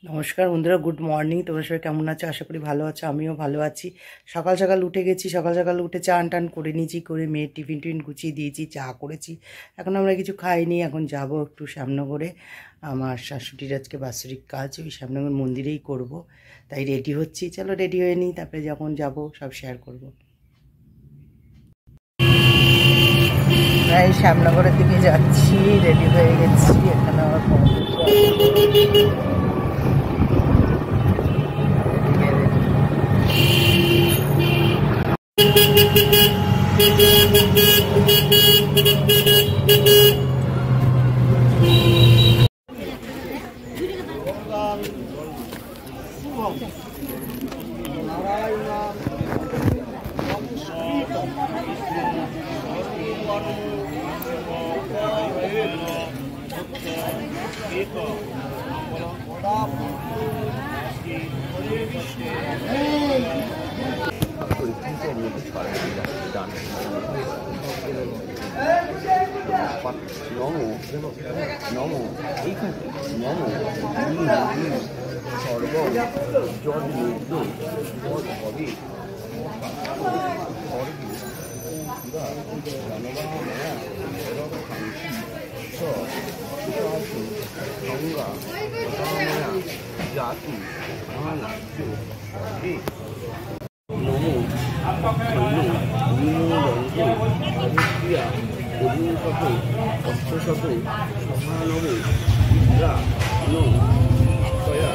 নমস্কার বন্ধুরা, good morning. তোমরা সবাই কেমন আছো? আশা করি ভালো আছো, আমিও ভালো আছি। সকাল সকাল উঠে গেছি, সকাল সকাল উঠে চান টান করে নিয়েছি, করে মেয়ের টিফিন টিফিন গুছিয়ে দিয়েছি, চা করেছি। এখন আমরা কিছু খাইনি, এখন যাব একটু শ্যামনগরে। আমার শাশুড়ির আজকে বাৎসরিক কাজ, ওই শ্যামনগর মন্দিরেই করব, তাই রেডি হচ্ছি। চলো রেডি হয়ে নিই, তারপরে যখন যাব সব শেয়ার করব। প্রায় শ্যামনগরের দিকে যাচ্ছি, রেডি হয়ে গেছি। এখানে আমার নমো নমো এইখানে নমো সর্ব জল নির্দ হবে গঙ্গা জাতি নমো ক্রিয়া অভিনশতে অষ্টশতে সহানবে বিদ্যা নয়া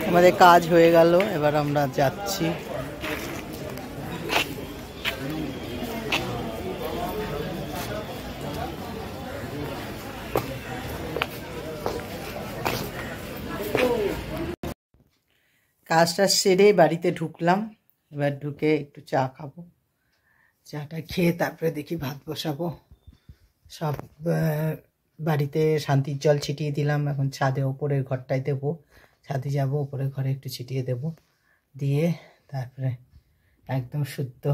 আমাদের কাজ হয়ে গেল, এবার আমরা যাচ্ছি। কাজটা সেরে বাড়িতে ঢুকলাম, এবার ঢুকে একটু চা খাবো। চাটা খেয়ে তারপরে দেখি ভাত বসাবো। সব বাড়িতে শান্তির জল ছিটিয়ে দিলাম, এখন ছাদে ওপরের ঘরটায় দেবো। ছাদে যাব, ওপরের ঘরে একটু ছিটিয়ে দেব, দিয়ে তারপরে একদম শুদ্ধ।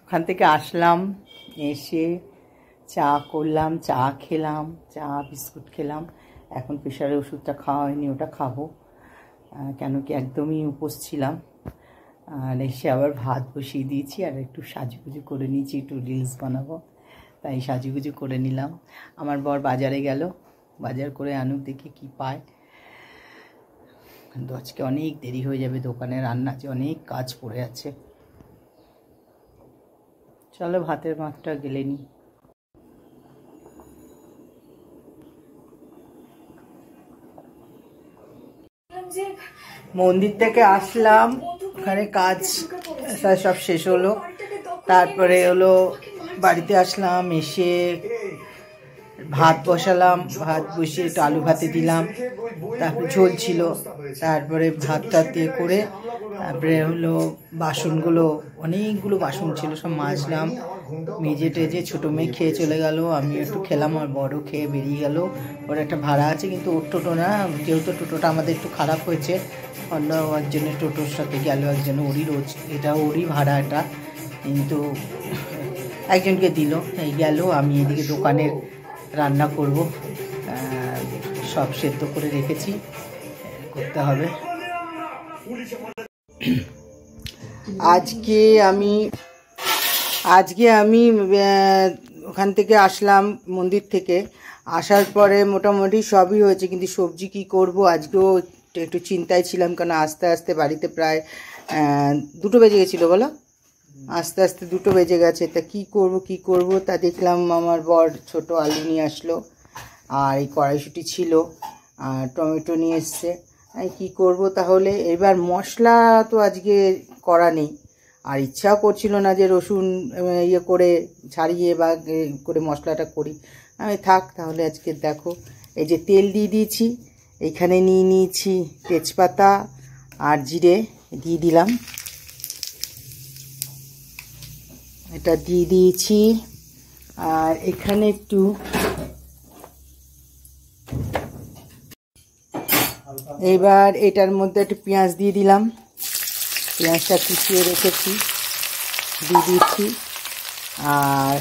ওখান থেকে আসলাম, এসে চা করলাম, চা খেলাম, চা বিস্কুট খেলাম। এখন প্রেশারের ওষুধটা খাওয়া হয়নি, ওটা খাবো, কেন কি একদমই উপোস ছিলাম। আর এসে আবার ভাত বসিয়ে দিয়েছি, আর একটু সাজুগুজু করে নিয়েছি, একটু রিলস বানাবো, তাই সাজুগুজু করে নিলাম। আমার বর বাজারে গেল, বাজার করে আনুক, দেখি কি পায়। কিন্তু আজকে অনেক দেরি হয়ে যাবে, দোকানে রান্না আছে, অনেক কাজ পড়ে আছে। চলো ভাতের মাঠটা গেলে নি। মন্দির থেকে আসলাম, ওখানে কাজ সব শেষ হলো। তারপরে হলো বাড়িতে আসলাম, এসে ভাত বসালাম, ভাত বসিয়ে একটু আলু ভাতে দিলাম, তারপরে ঝোল ছিল। তারপরে ভাতটা দিয়ে করে তারপরে হলো বাসনগুলো, অনেকগুলো বাসন ছিল, সব মাজলাম, মেজে টেজে। ছোটো মেয়ে খেয়ে চলে গেল, আমি একটু খেলাম, আর বড় খেয়ে বেরিয়ে গেল। ওর একটা ভাড়া আছে, কিন্তু ওর টোটো না, যেহেতু টোটোটা আমাদের একটু খারাপ হয়েছে, অন্য একজনের টোটোর সাথে গেল, একজন ওরই রোজ, এটা ওরই ভাড়া এটা, কিন্তু একজনকে দিল, এই গেল। আমি এদিকে দোকানের রান্না করব, সব সেদ্ধ করে রেখেছি, করতে হবে। আজকে আমি ওখান থেকে আসলাম মন্দির থেকে, আসার পরে মোটামুটি সবই হয়েছে, কিন্তু সবজি কি করব আজকেও একটু চিন্তায় ছিলাম, কারণ আস্তে আস্তে বাড়িতে প্রায় 2টো বেজে গেছিলো বলো, আস্তে আস্তে 2টো বেজে গেছে। তা কি করব তা দেখলাম আমার বর ছোট আলু নিয়ে আসলো, আর এই কড়াইশুঁটি ছিল, আর টমেটো নিয়ে এসছে। আমি কী করব তাহলে, এবার মশলা তো আজকে করা নেই, আর ইচ্ছাও করছিল না যে রসুন ইয়ে করে ছাড়িয়ে বা করে মশলাটা করি। আমি থাক তাহলে আজকে। দেখো এই যে তেল দিয়ে দিয়েছি, এইখানে নিয়ে নিয়েছি তেজপাতা আর জিরে দিয়ে দিলাম, এটা দিয়ে দিয়েছি। আর এখানে একটু এবার এটার মধ্যে একটু পেঁয়াজ দিয়ে দিলাম, পেঁয়াজটা কুচিয়ে রেখেছি দিয়ে দিচ্ছি। আর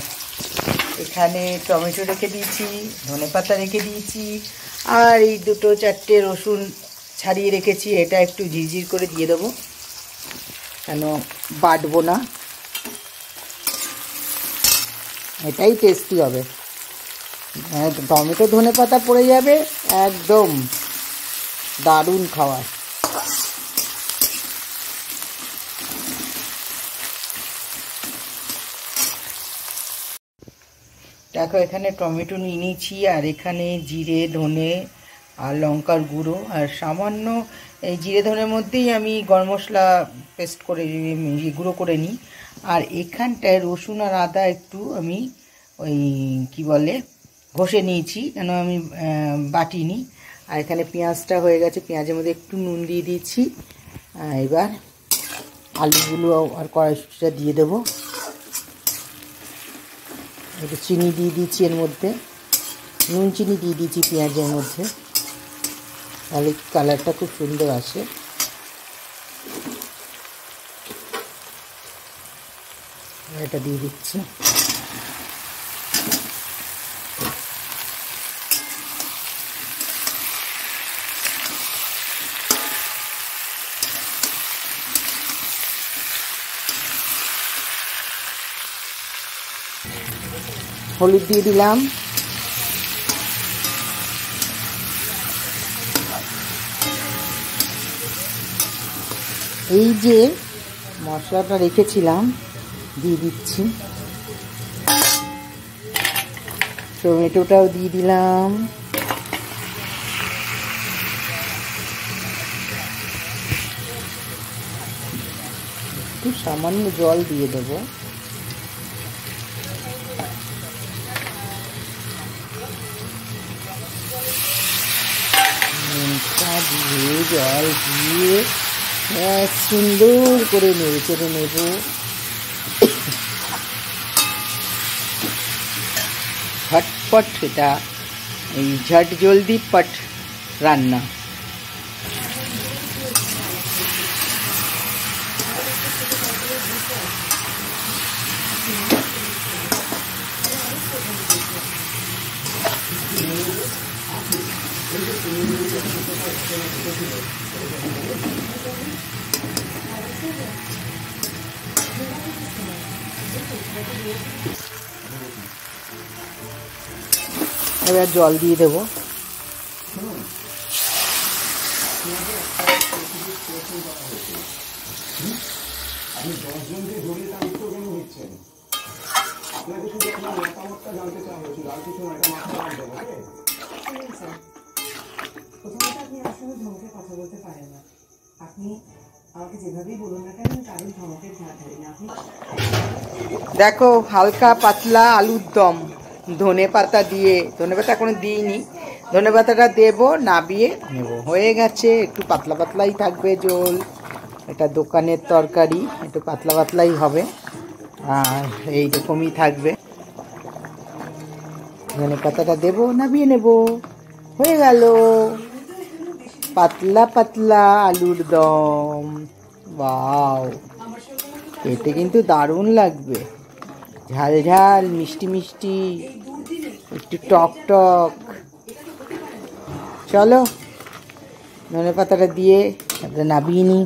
এখানে টমেটো রেখে দিয়েছি, ধনেপাতা রেখে দিয়েছি, আর এই 2-4টে রসুন ছাড়িয়ে রেখেছি, এটা একটু ঝিরঝির করে দিয়ে দেবো, কেন বাটবো না, এটাই টেস্টি হবে। টমেটো ধনেপাতা পড়ে যাবে, একদম দারুণ খাবার। দেখো এখানে টমেটো নিয়ে নিয়েছি, আর এখানে জিরে ধনে আর লঙ্কার গুঁড়ো, আর সামান্য এই জিরে ধনের মধ্যেই আমি গরম মশলা পেস্ট করে গুঁড়ো করে নিই। আর এখানটায় রসুন আর আদা একটু আমি ওই কি বলে ঘষে নিয়েছি, কেন আমি বাটিনি। আর এখানে পেঁয়াজটা হয়ে গেছে, পেঁয়াজের মধ্যে একটু নুন দিয়ে দিয়েছি। এবার আলুগুলো আর কড়াইশুঁটিটা দিয়ে দেবো, একটু চিনি দিয়ে দিচ্ছি, এর মধ্যে নুন চিনি দিয়ে দিচ্ছি পেঁয়াজের মধ্যে, তাহলে কালারটা খুব সুন্দর আসে। এটা দিয়ে দিচ্ছি, হলুদ দিয়ে দিলাম, এই যে মশলাটা রেখেছিলাম দিয়ে দিচ্ছি, টমেটোটাও দিয়ে দিলাম, একটু সামান্য জল দিয়ে দেবো, দিয়ে জল দিয়ে সুন্দর করে নেড়ে চেড়ে নেব। ঝটপট, এটা এই ঝট জলদি পট রান্না। এবার জল দিয়ে দেবো, দেখো হালকা পাতলা আলুর দম ধনে পাতা দিয়ে, ধনে পাতা এখনো দিইনি, ধনে পাতাটা দেবো, নাবিয়ে নেব, হয়ে গেছে। একটু পাতলা পাতলাই থাকবে ঝোল, এটা দোকানের তরকারি, একটু পাতলা পাতলাই হবে, আর এইরকমই থাকবে। ধনে পাতাটা দেবো, নাবিয়ে নেব, হয়ে গেল পাতলা পাতলা আলুর দম। ওয়াও, খেতে কিন্তু দারুণ লাগবে, ঝাল ঝাল মিষ্টি মিষ্টি, একটু টক টক। চলো ধনে পাতাটা দিয়ে তারপরে নাবিয়ে নিই।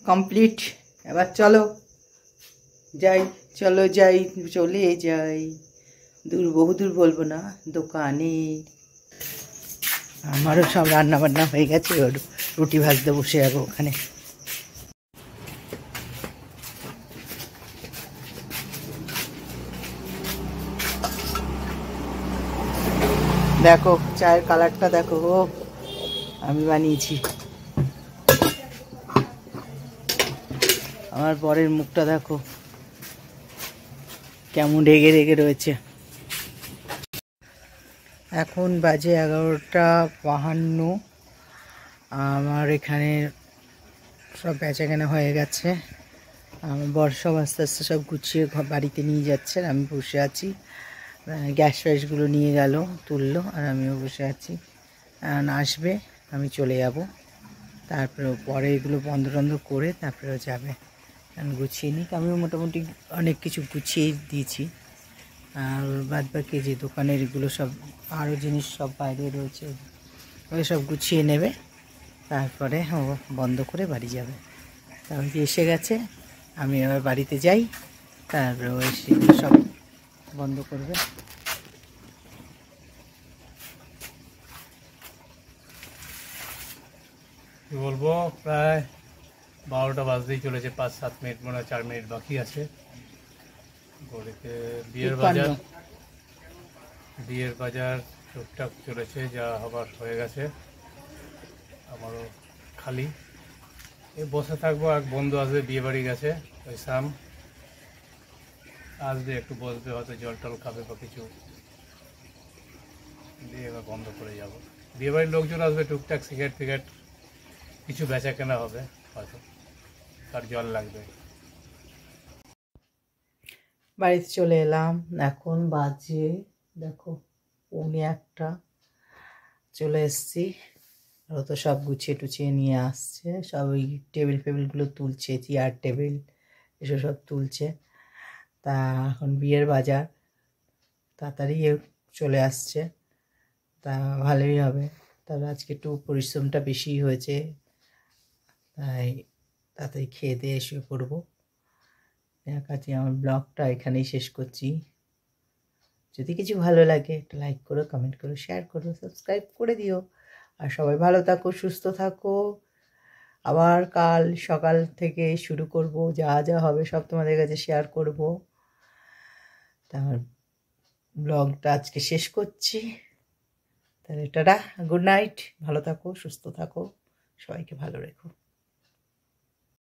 কমপ্লিট। এবার চলো যাই, চলো যাই, চলে যাই, দূর বহুদূর বলবো না, দোকানে। আমারও সব রান্না বান্না হয়ে গেছে, রুটি ভাজতে বসে যাবো ওখানে। দেখো চায়ের কালারটা দেখো, ও আমি বানিয়েছি। আমার বরের মুখটা দেখো কেমন রেগে রেগে রয়েছে। এখন বাজে 11:52। আমার এখানে সব বেচাকেনা হয়ে গেছে। আমার বর সব আস্তে আস্তে সব গুছিয়ে বাড়িতে নিয়ে যাচ্ছে, আমি বসে আছি। গ্যাস ফ্যাসগুলো নিয়ে গেল, তুললো, আর আমিও বসে আছি। আসবে, আমি চলে যাব। তারপরে পরে এগুলো বন্ধ টন্ধ করে তারপরেও যাবে। আমি গুছিয়ে নিই, আমিও মোটামুটি অনেক কিছু গুছিয়ে দিয়েছি। আর বাদ বাকি যে দোকানের এগুলো সব আরও জিনিস সব বাইরে রয়েছে, ওই সব গুছিয়ে নেবে। তারপরে ও বন্ধ করে বাড়ি যাবে। তারপরে এসে গেছে, আমি এবার বাড়িতে যাই, তারপরে ও এসে সব বন্ধ করবে। কি বলবো, প্রায় 12টা বাজতেই চলেছে, 5-7 মিনিট, মনে হয় 4 মিনিট বাকি আছে। ঘড়িতে বিয়ের বাজার টুকটাক চলেছে, যা হবার হয়ে গেছে। আমারও খালি এই বসে থাকবো। এক বন্ধু আসবে, বিয়ে বাড়ি গেছে, ওই সাম আসবে, একটু বসবে, হয়তো জল টল খাবে বা কিছু দিয়ে এবার বন্ধ করে যাব। বিয়ে বাড়ির লোকজন আসবে, টুকটাক সিগারেট ফিগারেট কিছু বেচা কেনা হবে, হয়তো তার জল লাগবে। বাড়িতে চলে এলাম, এখন বাজে দেখো 1:45। চলে এসছি, ও তো সব গুছিয়ে টুছিয়ে নিয়ে আসছে, সব ওই টেবিল ফেবিলগুলো তুলছে, চেয়ার টেবিল এসব সব তুলছে। তা এখন বিয়ের বাজার তাড়াতাড়ি চলে আসছে, তা ভালোই হবে। তবে আজকে একটু পরিশ্রমটা বেশি হয়েছে, তাই তাড়াতাড়ি খেয়ে দিয়ে এসে পড়বো। কাছে আমার ব্লগটা এখানেই শেষ করছি। যদি কিছু ভালো লাগে একটা লাইক করো, কমেন্ট করো, শেয়ার করো, সাবস্ক্রাইব করে দিও। আর সবাই ভালো থাকো, সুস্থ থাকো। আবার কাল সকাল থেকে শুরু করব, যা যা হবে সব তোমাদের কাছে শেয়ার করব। তার ব্লগটা আজকে শেষ করছি, তাহলে টাটা, গুড নাইট, ভালো থাকো, সুস্থ থাকো, সবাইকে ভালো রেখো।